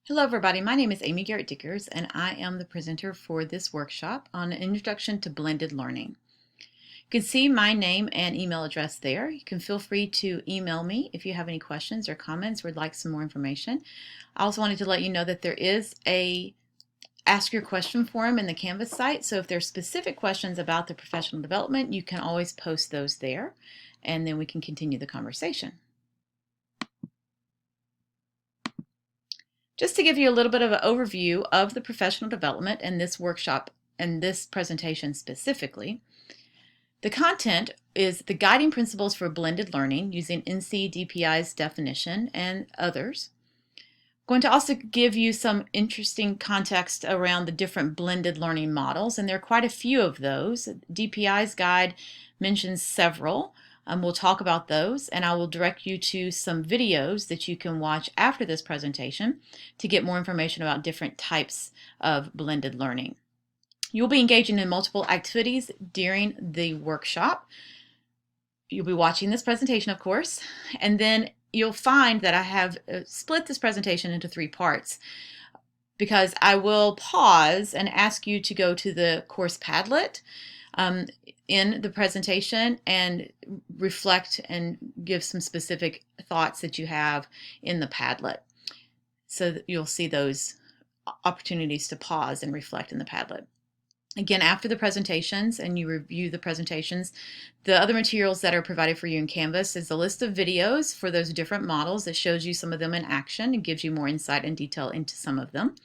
Hello everybody, my name is Amy Garrett Dickers and I am the presenter for this workshop on an introduction to blended learning. You can see my name and email address there. You can feel free to email me if you have any questions or comments or would like some more information. I also wanted to let you know that there is a Ask Your Question forum in the Canvas site, so if there's specific questions about the professional development, you can always post those there and then we can continue the conversation. Just to give you a little bit of an overview of the professional development and this workshop and this presentation specifically, the content is the guiding principles for blended learning using NC-DPI's definition and others. I'm going to also give you some interesting context around the different blended learning models, and there are quite a few of those. DPI's guide mentions several. We'll talk about those, and I will direct you to some videos that you can watch after this presentation to get more information about different types of blended learning. You'll be engaging in multiple activities during the workshop. You'll be watching this presentation, of course, and then you'll find that I have split this presentation into 3 parts because I will pause and ask you to go to the course Padlet in the presentation and reflect and give some specific thoughts that you have in the Padlet. So that you'll see those opportunities to pause and reflect in the Padlet. Again, after the presentations and you review the presentations, the other materials that are provided for you in Canvas is a list of videos for those different models that shows you some of them in action and gives you more insight and detail into some of them.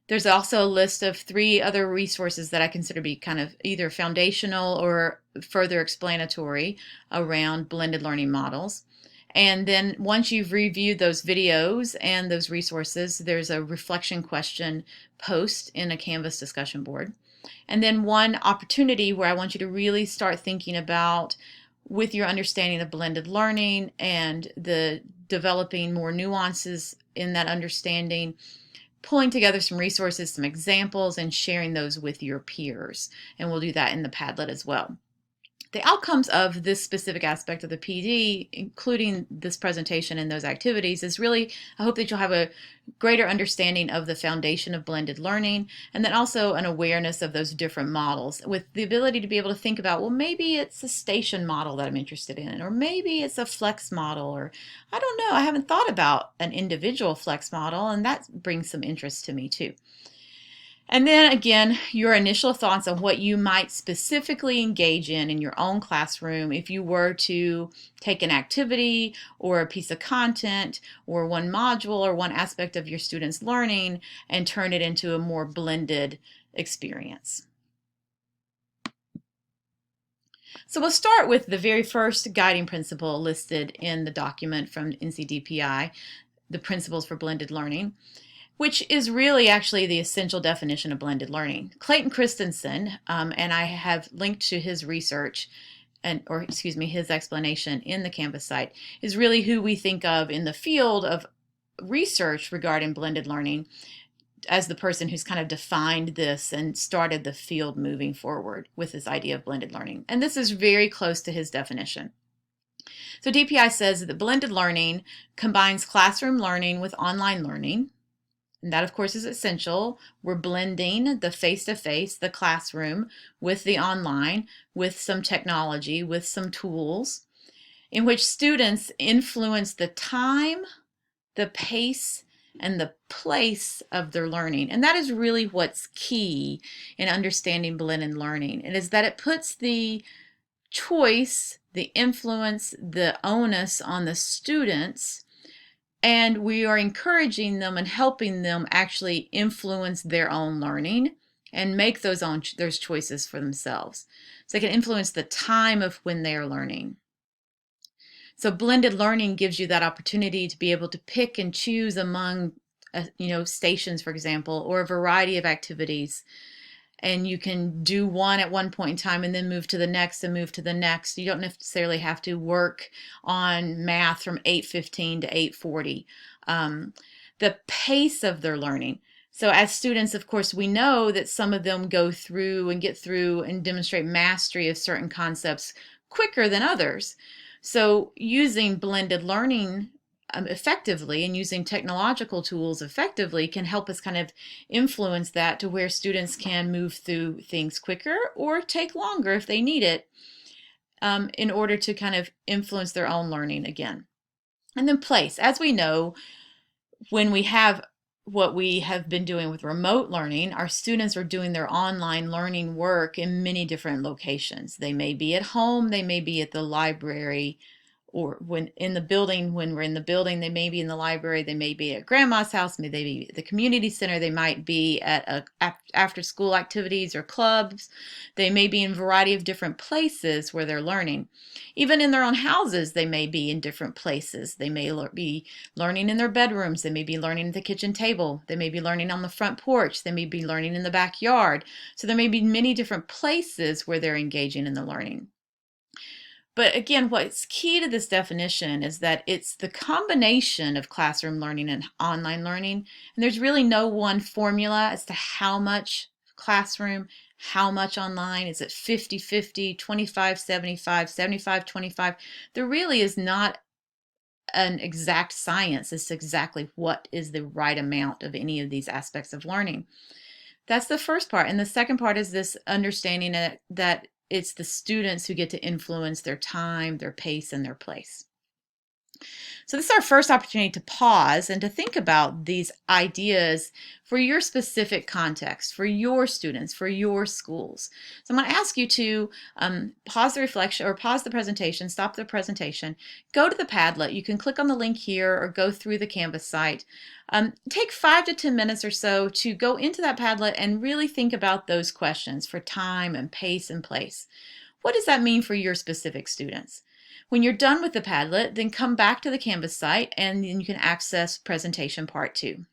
There's also a list of 3 other resources that I consider to be kind of either foundational or further explanatory around blended learning models. And then once you've reviewed those videos and those resources, there's a reflection question post in a Canvas discussion board. And then one opportunity where I want you to really start thinking about, with your understanding of blended learning and the developing more nuances in that understanding, pulling together some resources, some examples, and sharing those with your peers. And we'll do that in the Padlet as well. The outcomes of this specific aspect of the PD, including this presentation and those activities, is really, I hope that you'll have a greater understanding of the foundation of blended learning, and then also an awareness of those different models, with the ability to be able to think about, well, maybe it's a station model that I'm interested in, or maybe it's a flex model, or I don't know, I haven't thought about an individual flex model, and that brings some interest to me too. And then again, your initial thoughts on what you might specifically engage in your own classroom if you were to take an activity or a piece of content or one module or one aspect of your students' learning and turn it into a more blended experience. So we'll start with the very first guiding principle listed in the document from NC-DPI, the principles for blended learning, which is really actually the essential definition of blended learning. Clayton Christensen, and I have linked to his research, his explanation in the Canvas site, is really who we think of in the field of research regarding blended learning as the person who's kind of defined this and started the field moving forward with this idea of blended learning. And this is very close to his definition. So DPI says that blended learning combines classroom learning with online learning. And that, of course, is essential. We're blending the face-to-face, the classroom, with the online, with some technology, with some tools, in which students influence the time, the pace, and the place of their learning. And that is really what's key in understanding blended learning. It is that it puts the choice, the influence, the onus on the students, and we are encouraging them and helping them actually influence their own learning and make those choices for themselves. So they can influence the time of when they are learning. So blended learning gives you that opportunity to be able to pick and choose among, stations, for example, or a variety of activities. And you can do one at one point in time and then move to the next and move to the next. You don't necessarily have to work on math from 8:15 to 8:40. The pace of their learning. So as students, of course, we know that some of them go through and get through and demonstrate mastery of certain concepts quicker than others. So using blended learning effectively, and using technological tools effectively can help us kind of influence that to where students can move through things quicker or take longer if they need it, in order to kind of influence their own learning again. And then place. As we know, when we have what we have been doing with remote learning, our students are doing their online learning work in many different locations. They may be at home, they may be at the library, or when in the building, when we're in the building, they may be in the library, they may be at grandma's house, maybe they be at the community center, they might be at after school activities or clubs, they may be in a variety of different places where they're learning. Even in their own houses, they may be in different places. They may be learning in their bedrooms, they may be learning at the kitchen table, they may be learning on the front porch, they may be learning in the backyard. So there may be many different places where they're engaging in the learning. But again, what's key to this definition is that it's the combination of classroom learning and online learning. And there's really no one formula as to how much classroom, how much online. Is it 50-50, 25-75, 75-25? There really is not an exact science as to exactly what is the right amount of any of these aspects of learning. That's the first part. And the second part is this understanding that it's the students who get to influence their time, their pace, and their place. So this is our first opportunity to pause and to think about these ideas for your specific context, for your students, for your schools. So I'm going to ask you to pause the reflection or pause the presentation, stop the presentation, go to the Padlet. You can click on the link here or go through the Canvas site. Take 5 to 10 minutes or so to go into that Padlet and really think about those questions for time and pace and place. What does that mean for your specific students? When you're done with the Padlet, then come back to the Canvas site and then you can access presentation part 2.